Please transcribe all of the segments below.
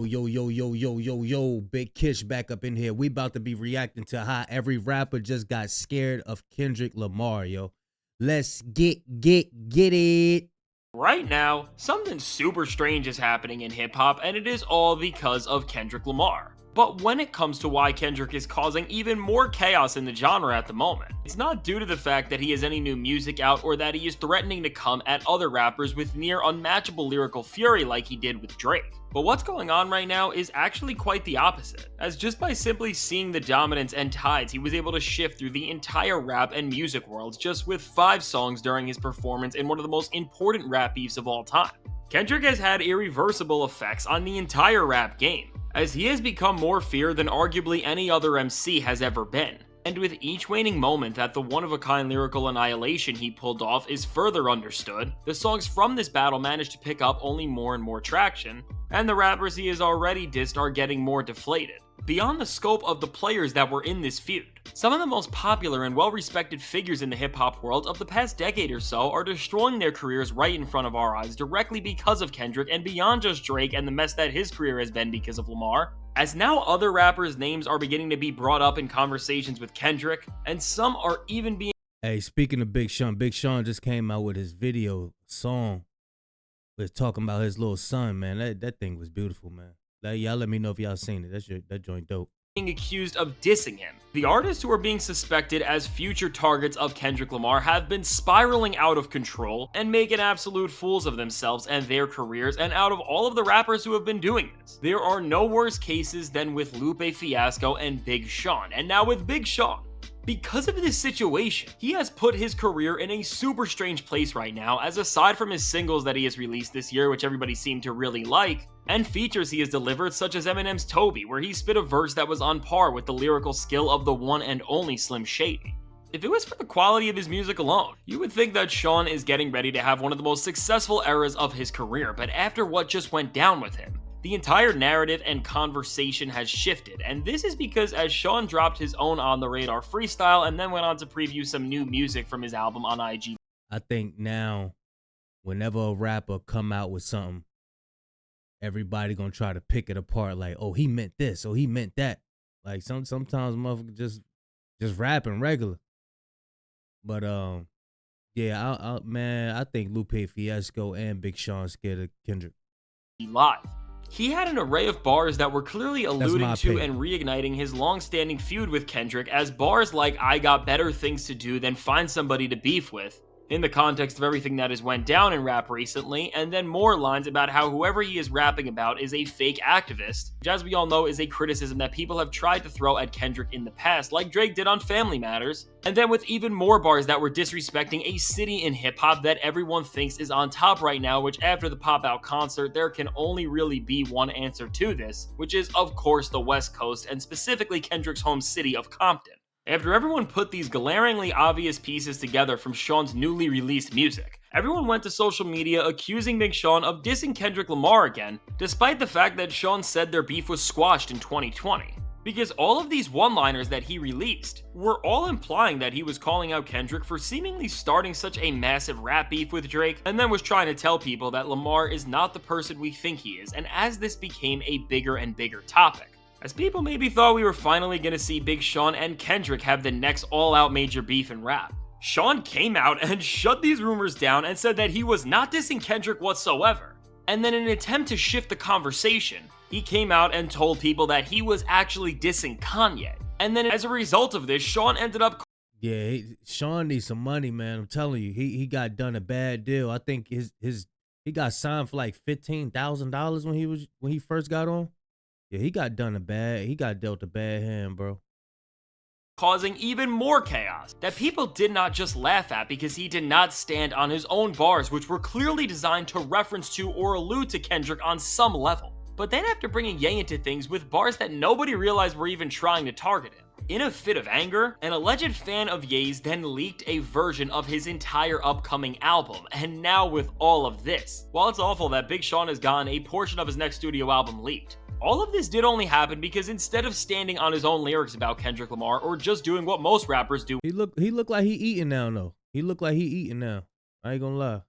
Yo, yo, yo, yo, yo, yo, Big Kish back up in here. We about to be reacting to how every rapper just got scared of Kendrick Lamar, yo. Let's get it. Right now, something super strange is happening in hip hop, and it is all because of Kendrick Lamar. But when it comes to why Kendrick is causing even more chaos in the genre at the moment, it's not due to the fact that he has any new music out or that he is threatening to come at other rappers with near unmatchable lyrical fury like he did with Drake. But what's going on right now is actually quite the opposite, as just by simply seeing the dominance and tides, he was able to shift through the entire rap and music worlds just with 5 songs during his performance in one of the most important rap beefs of all time. Kendrick has had irreversible effects on the entire rap game, as he has become more feared than arguably any other MC has ever been. And with each waning moment that the one-of-a-kind lyrical annihilation he pulled off is further understood, the songs from this battle manage to pick up only more and more traction, and the rappers he has already dissed are getting more deflated. Beyond the scope of the players that were in this feud, some of the most popular and well-respected figures in the hip-hop world of the past decade or so are destroying their careers right in front of our eyes directly because of Kendrick, and beyond just Drake and the mess that his career has been because of Lamar, as now other rappers' names are beginning to be brought up in conversations with Kendrick, and some are even being— Hey, speaking of Big Sean just came out with his video song. Was talking about his little son, man. That thing was beautiful, man. Y'all let me know if y'all seen it. That joint dope. accused of dissing him. The artists who are being suspected as future targets of Kendrick Lamar have been spiraling out of control and making absolute fools of themselves and their careers, and out of all of the rappers who have been doing this, there are no worse cases than with Lupe Fiasco and Big Sean. And now with Big Sean, because of this situation, he has put his career in a super strange place right now, as aside from his singles that he has released this year, which everybody seemed to really like, and features he has delivered such as Eminem's Toby, where he spit a verse that was on par with the lyrical skill of the one and only Slim Shady. If it was for the quality of his music alone, you would think that Sean is getting ready to have one of the most successful eras of his career, but after what just went down with him, the entire narrative and conversation has shifted, and this is because as Sean dropped his own On The Radar freestyle and then went on to preview some new music from his album on IG. I think now, whenever a rapper come out with something, everybody gonna try to pick it apart like, oh, he meant this, oh, he meant that. Like sometimes motherfuckers just rapping regular. But yeah, man, I think Lupe Fiasco and Big Sean scared of Kendrick. Live. He had an array of bars that were clearly alluding to and reigniting his long-standing feud with Kendrick, as bars like "I got better things to do than find somebody to beef with," in the context of everything that has went down in rap recently, and then more lines about how whoever he is rapping about is a fake activist, which as we all know is a criticism that people have tried to throw at Kendrick in the past, like Drake did on Family Matters, and then with even more bars that were disrespecting a city in hip-hop that everyone thinks is on top right now, which after the pop-out concert, there can only really be one answer to this, which is of course the West Coast, and specifically Kendrick's home city of Compton. After everyone put these glaringly obvious pieces together from Sean's newly released music, everyone went to social media accusing Big Sean of dissing Kendrick Lamar again, despite the fact that Sean said their beef was squashed in 2020. Because all of these one-liners that he released were all implying that he was calling out Kendrick for seemingly starting such a massive rap beef with Drake, and then was trying to tell people that Lamar is not the person we think he is, and as this became a bigger and bigger topic, as people maybe thought we were finally going to see Big Sean and Kendrick have the next all-out major beef in rap, Sean came out and shut these rumors down and said that he was not dissing Kendrick whatsoever. And then in an attempt to shift the conversation, he came out and told people that he was actually dissing Kanye. And then as a result of this, Sean ended up— Yeah, Sean needs some money, man. I'm telling you, he got done a bad deal. I think he got signed for like $15,000 when he first got on. Yeah, he got dealt a bad hand, bro. Causing even more chaos that people did not just laugh at because he did not stand on his own bars, which were clearly designed to reference to or allude to Kendrick on some level. But then after bringing Ye into things with bars that nobody realized were even trying to target him, in a fit of anger, an alleged fan of Ye's then leaked a version of his entire upcoming album, and now with all of this, while it's awful that Big Sean has gotten a portion of his next studio album leaked, all of this did only happen because instead of standing on his own lyrics about Kendrick Lamar or just doing what most rappers do— He look like he eating now, though. He look like he eating now. I ain't gonna lie.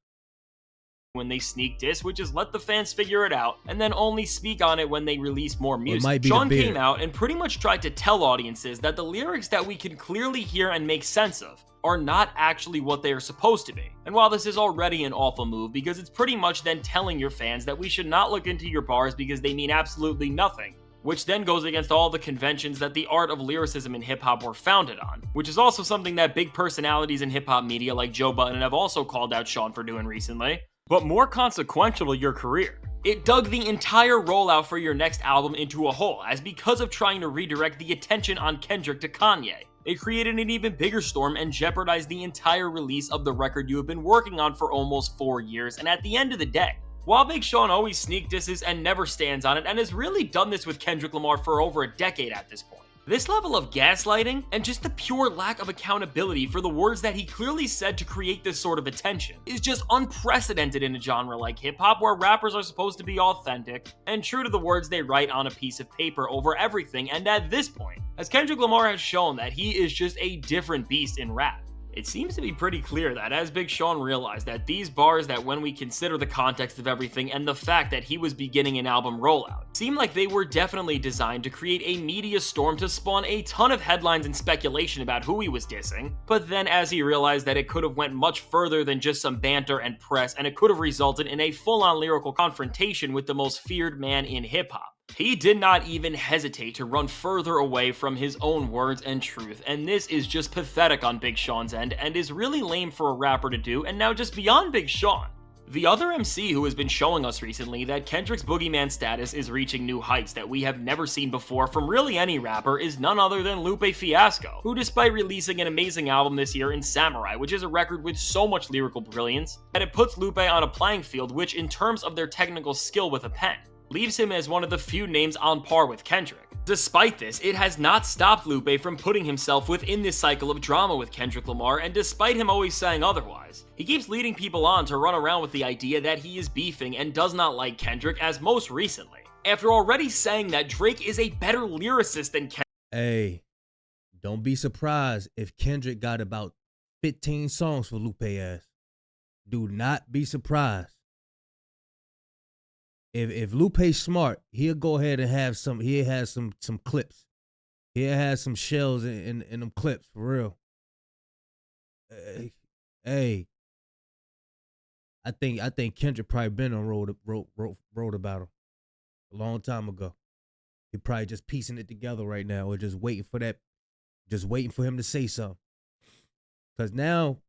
when they sneak diss, which is let the fans figure it out and then only speak on it when they release more music. Sean came out and pretty much tried to tell audiences that the lyrics that we can clearly hear and make sense of are not actually what they are supposed to be. And while this is already an awful move because it's pretty much then telling your fans that we should not look into your bars because they mean absolutely nothing, which then goes against all the conventions that the art of lyricism in hip-hop were founded on, which is also something that big personalities in hip-hop media like Joe Budden have also called out Sean for doing recently. But more consequential to your career, it dug the entire rollout for your next album into a hole, as because of trying to redirect the attention on Kendrick to Kanye, it created an even bigger storm and jeopardized the entire release of the record you have been working on for almost 4 years. And at the end of the day, while Big Sean always sneak disses and never stands on it, and has really done this with Kendrick Lamar for over a decade at this point, this level of gaslighting and just the pure lack of accountability for the words that he clearly said to create this sort of attention is just unprecedented in a genre like hip-hop, where rappers are supposed to be authentic and true to the words they write on a piece of paper over everything. And at this point, as Kendrick Lamar has shown that he is just a different beast in rap, it seems to be pretty clear that as Big Sean realized that these bars, that when we consider the context of everything and the fact that he was beginning an album rollout, seemed like they were definitely designed to create a media storm to spawn a ton of headlines and speculation about who he was dissing. But then as he realized that it could have went much further than just some banter and press, and it could have resulted in a full-on lyrical confrontation with the most feared man in hip-hop, he did not even hesitate to run further away from his own words and truth, and this is just pathetic on Big Sean's end and is really lame for a rapper to do. And now, just beyond Big Sean, the other MC who has been showing us recently that Kendrick's Boogeyman status is reaching new heights that we have never seen before from really any rapper is none other than Lupe Fiasco, who, despite releasing an amazing album this year in Samurai, which is a record with so much lyrical brilliance that it puts Lupe on a playing field which, in terms of their technical skill with a pen, leaves him as one of the few names on par with Kendrick. Despite this, it has not stopped Lupe from putting himself within this cycle of drama with Kendrick Lamar, and despite him always saying otherwise, he keeps leading people on to run around with the idea that he is beefing and does not like Kendrick, as most recently, after already saying that Drake is a better lyricist than Kendrick. Hey, don't be surprised if Kendrick got about 15 songs for Lupe ass. Do not be surprised. If Lupe's smart, he'll go ahead and have some. He'll have some clips. He'll have some shells in them clips for real. Hey, I think Kendrick probably been on wrote about him a long time ago. He probably just piecing it together right now, or just waiting for him to say something. Cause now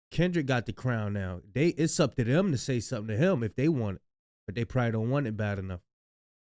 Kendrick got the crown. Now it's up to them to say something to him if they want it. But they probably don't want it bad enough.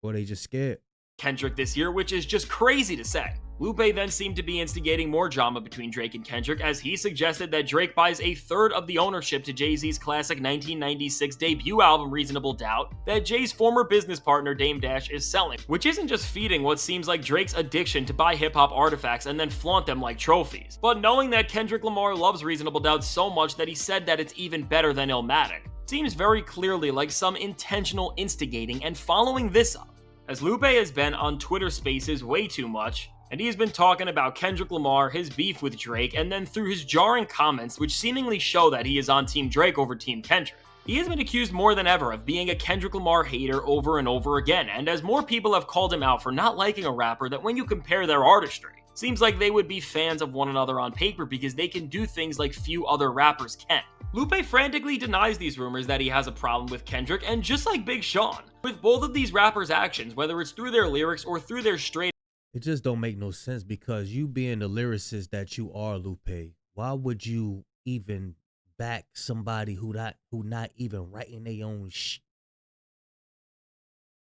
Or they just scared. Kendrick this year, which is just crazy to say. Lupe then seemed to be instigating more drama between Drake and Kendrick, as he suggested that Drake buys a third of the ownership to Jay-Z's classic 1996 debut album Reasonable Doubt that Jay's former business partner Dame Dash is selling, which isn't just feeding what seems like Drake's addiction to buy hip-hop artifacts and then flaunt them like trophies, but knowing that Kendrick Lamar loves Reasonable Doubt so much that he said that it's even better than Illmatic. Seems very clearly like some intentional instigating and following this up, as Lupe has been on Twitter Spaces way too much, and he has been talking about Kendrick Lamar, his beef with Drake, and then through his jarring comments which seemingly show that he is on Team Drake over Team Kendrick. He has been accused more than ever of being a Kendrick Lamar hater over and over again, and as more people have called him out for not liking a rapper that when you compare their artistry, seems like they would be fans of one another on paper because they can do things like few other rappers can. Lupe frantically denies these rumors that he has a problem with Kendrick, and just like Big Sean, with both of these rappers' actions, whether it's through their lyrics or through their straight, it just don't make no sense, because you being the lyricist that you are, Lupe, why would you even back somebody who not even writing their own shit?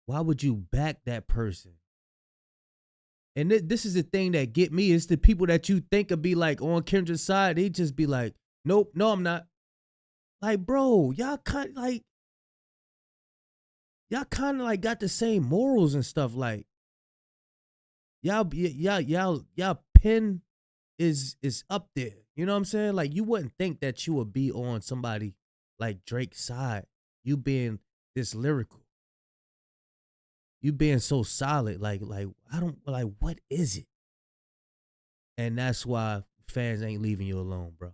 Why would you back that person? And this is the thing that get me, is the people that you think would be like on Kendrick's side, they just be like, nope, no, I'm not. Like, bro, y'all kind of like got the same morals and stuff. Like, y'all pen is up there. You know what I'm saying? Like, you wouldn't think that you would be on somebody like Drake's side. You being this lyrical. You being so solid. Like I don't like, what is it? And that's why fans ain't leaving you alone, bro.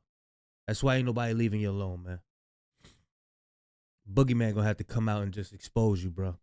That's why ain't nobody leaving you alone, man. Boogeyman gonna have to come out and just expose you, bro.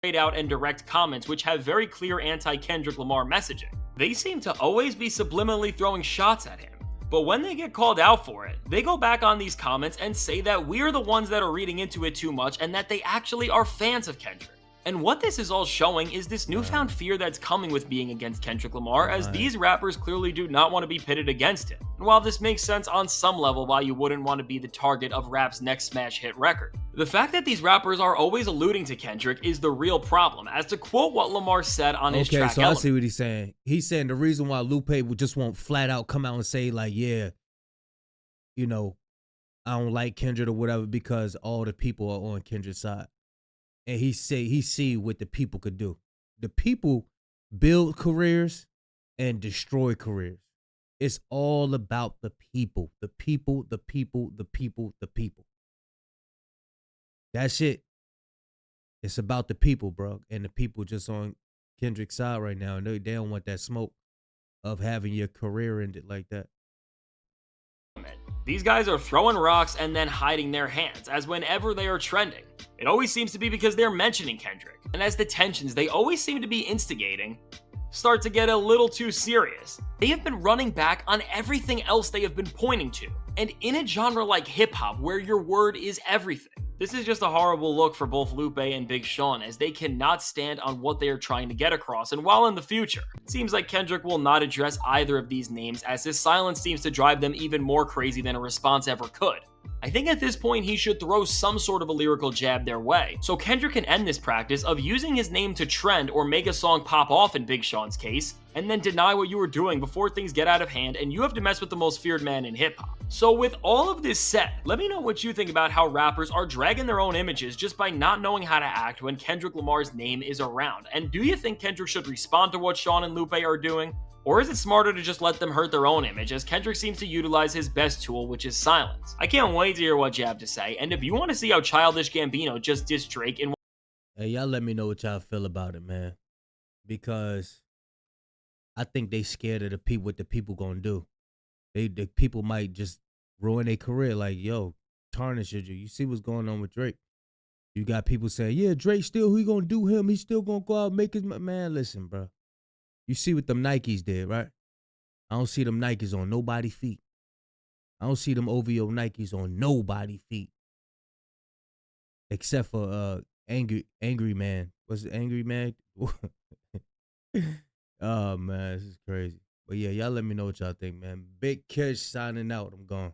Straight out and direct comments which have very clear anti-Kendrick Lamar messaging. They seem to always be subliminally throwing shots at him. But when they get called out for it, they go back on these comments and say that we're the ones that are reading into it too much and that they actually are fans of Kendrick. And what this is all showing is this newfound fear that's coming with being against Kendrick Lamar, as these rappers clearly do not want to be pitted against him. And while this makes sense on some level why you wouldn't want to be the target of rap's next smash hit record, the fact that these rappers are always alluding to Kendrick is the real problem, as to quote what Lamar said on his track so I see what he's saying. He's saying the reason why Lupe would just won't flat out come out and say like, yeah, you know, I don't like Kendrick or whatever, because all the people are on Kendrick's side. And he see what the people could do. The people build careers and destroy careers. It's all about the people. The people, the people, the people, the people. That's it. It's about the people, bro. And the people just on Kendrick's side right now. And they don't want that smoke of having your career ended like that. These guys are throwing rocks and then hiding their hands, as whenever they are trending, it always seems to be because they're mentioning Kendrick. And as the tensions they always seem to be instigating start to get a little too serious, they have been running back on everything else they have been pointing to. And in a genre like hip-hop, where your word is everything, this is just a horrible look for both Lupe and Big Sean, as they cannot stand on what they are trying to get across. And while in the future, it seems like Kendrick will not address either of these names, as his silence seems to drive them even more crazy than a response ever could. I think at this point he should throw some sort of a lyrical jab their way, so Kendrick can end this practice of using his name to trend or make a song pop off in Big Sean's case, and then deny what you were doing before things get out of hand and you have to mess with the most feared man in hip-hop. So with all of this said, let me know what you think about how rappers are dragging their own images just by not knowing how to act when Kendrick Lamar's name is around. And do you think Kendrick should respond to what Sean and Lupe are doing? Or is it smarter to just let them hurt their own image, as Kendrick seems to utilize his best tool, which is silence? I can't wait to hear what you have to say, and if you want to see how Childish Gambino just dissed Drake in... Hey, y'all let me know what y'all feel about it, man. Because I think they scared of the people, what the people gonna do. The people might just ruin their career, like, yo, tarnish you. You see what's going on with Drake. You got people saying, yeah, Drake still, he gonna do him, he's still gonna go out and make his... Man, listen, bro. You see what them Nikes did, right? I don't see them Nikes on nobody's feet. I don't see them OVO Nikes on nobody's feet. Except for Angry Man. What's it, Angry Man? Oh, man, this is crazy. But yeah, y'all let me know what y'all think, man. Big Kish signing out. I'm gone.